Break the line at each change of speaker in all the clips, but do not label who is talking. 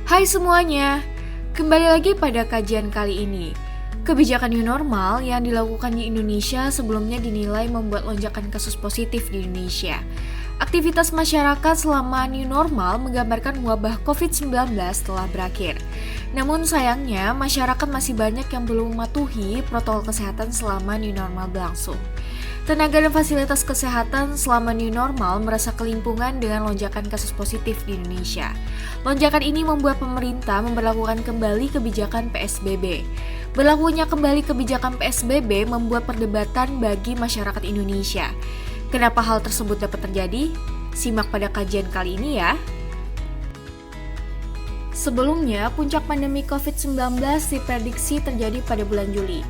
Hai semuanya, kembali lagi pada kajian kali ini. Kebijakan new normal yang dilakukan di Indonesia sebelumnya dinilai membuat lonjakan kasus positif di Indonesia. Aktivitas masyarakat selama new normal menggambarkan wabah COVID-19 telah berakhir. Namun sayangnya, masyarakat masih banyak yang belum mematuhi protokol kesehatan selama new normal berlangsung. Tenaga dan fasilitas kesehatan selama new normal merasa kelimpungan dengan lonjakan kasus positif di Indonesia. Lonjakan ini membuat pemerintah memberlakukan kembali kebijakan PSBB. Berlakunya kembali kebijakan PSBB membuat perdebatan bagi masyarakat Indonesia. Kenapa hal tersebut dapat terjadi? Simak pada kajian kali ini ya. Sebelumnya, puncak pandemi COVID-19 diprediksi terjadi pada bulan Juli.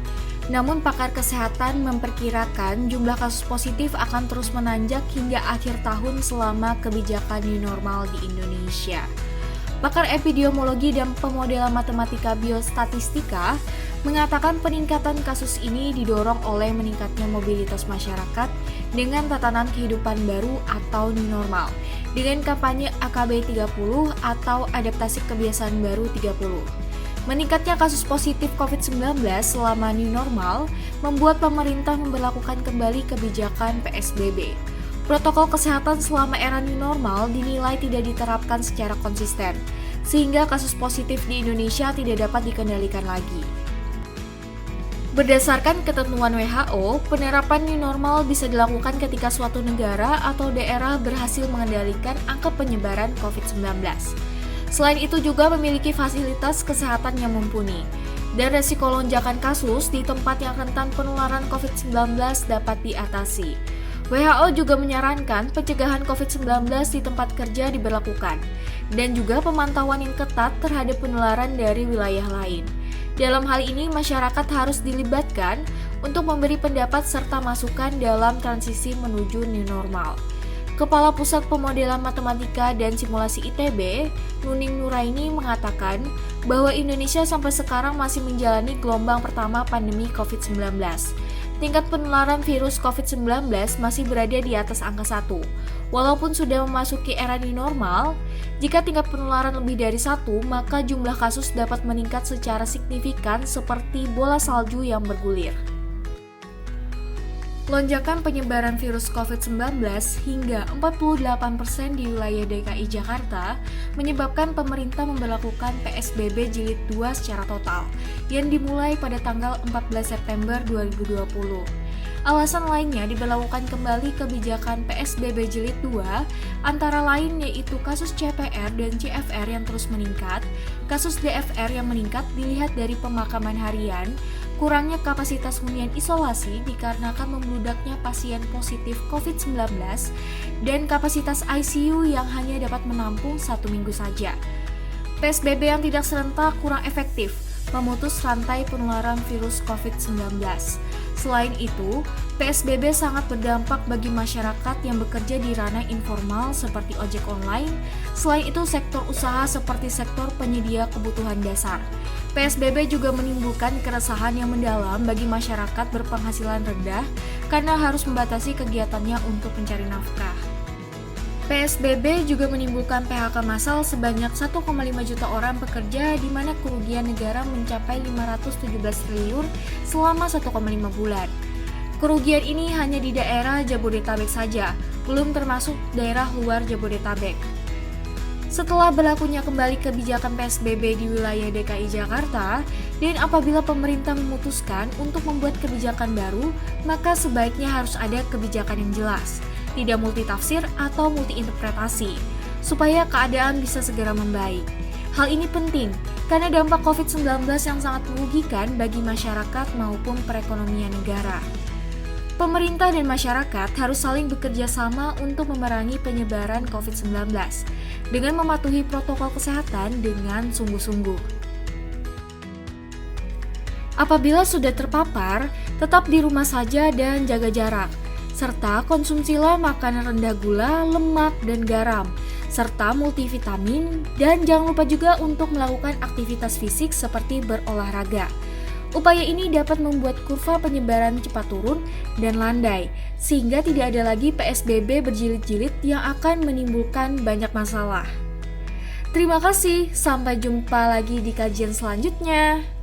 Namun pakar kesehatan memperkirakan jumlah kasus positif akan terus menanjak hingga akhir tahun selama kebijakan new normal di Indonesia. Pakar epidemiologi dan pemodelan matematika biostatistika mengatakan peningkatan kasus ini didorong oleh meningkatnya mobilitas masyarakat dengan tatanan kehidupan baru atau new normal, dengan kampanye AKB 30 atau adaptasi kebiasaan baru 30. Meningkatnya kasus positif COVID-19 selama new normal membuat pemerintah memberlakukan kembali kebijakan PSBB. Protokol kesehatan selama era new normal dinilai tidak diterapkan secara konsisten, sehingga kasus positif di Indonesia tidak dapat dikendalikan lagi. Berdasarkan ketentuan WHO, penerapan new normal bisa dilakukan ketika suatu negara atau daerah berhasil mengendalikan angka penyebaran COVID-19. Selain itu juga memiliki fasilitas kesehatan yang mumpuni, dan resiko lonjakan kasus di tempat yang rentan penularan COVID-19 dapat diatasi. WHO juga menyarankan pencegahan COVID-19 di tempat kerja diberlakukan, dan juga pemantauan yang ketat terhadap penularan dari wilayah lain. Dalam hal ini, masyarakat harus dilibatkan untuk memberi pendapat serta masukan dalam transisi menuju new normal. Kepala Pusat Pemodelan Matematika dan Simulasi ITB, Nuning Nuraini mengatakan bahwa Indonesia sampai sekarang masih menjalani gelombang pertama pandemi COVID-19. Tingkat penularan virus COVID-19 masih berada di atas angka 1. Walaupun sudah memasuki era new normal, jika tingkat penularan lebih dari 1, maka jumlah kasus dapat meningkat secara signifikan seperti bola salju yang bergulir. Lonjakan penyebaran virus COVID-19 hingga 48% di wilayah DKI Jakarta menyebabkan pemerintah memberlakukan PSBB Jilid 2 secara total yang dimulai pada tanggal 14 September 2020. Alasan lainnya diberlakukan kembali kebijakan PSBB Jilid 2 antara lain yaitu kasus CPR dan CFR yang terus meningkat. Kasus DFR yang meningkat dilihat dari pemakaman harian, kurangnya kapasitas hunian isolasi dikarenakan membludaknya pasien positif COVID-19, dan kapasitas ICU yang hanya dapat menampung 1 minggu saja. PSBB yang tidak serentak kurang efektif memutus rantai penularan virus COVID-19. Selain itu, PSBB sangat berdampak bagi masyarakat yang bekerja di ranah informal seperti ojek online. Selain itu, sektor usaha seperti sektor penyedia kebutuhan dasar. PSBB juga menimbulkan keresahan yang mendalam bagi masyarakat berpenghasilan rendah karena harus membatasi kegiatannya untuk mencari nafkah. PSBB juga menimbulkan PHK massal sebanyak 1,5 juta orang pekerja di mana kerugian negara mencapai 517 triliun selama 1,5 bulan. Kerugian ini hanya di daerah Jabodetabek saja, belum termasuk daerah luar Jabodetabek. Setelah berlakunya kembali kebijakan PSBB di wilayah DKI Jakarta, dan apabila pemerintah memutuskan untuk membuat kebijakan baru, maka sebaiknya harus ada kebijakan yang jelas, tidak multitafsir atau multiinterpretasi, supaya keadaan bisa segera membaik. Hal ini penting, karena dampak COVID-19 yang sangat merugikan bagi masyarakat maupun perekonomian negara. Pemerintah dan masyarakat harus saling bekerja sama untuk memerangi penyebaran COVID-19 dengan mematuhi protokol kesehatan dengan sungguh-sungguh. Apabila sudah terpapar, tetap di rumah saja dan jaga jarak, serta konsumsilah makanan rendah gula, lemak, dan garam, serta multivitamin, dan jangan lupa juga untuk melakukan aktivitas fisik seperti berolahraga. Upaya ini dapat membuat kurva penyebaran cepat turun dan landai, sehingga tidak ada lagi PSBB berjilid-jilid yang akan menimbulkan banyak masalah. Terima kasih, sampai jumpa lagi di kajian selanjutnya.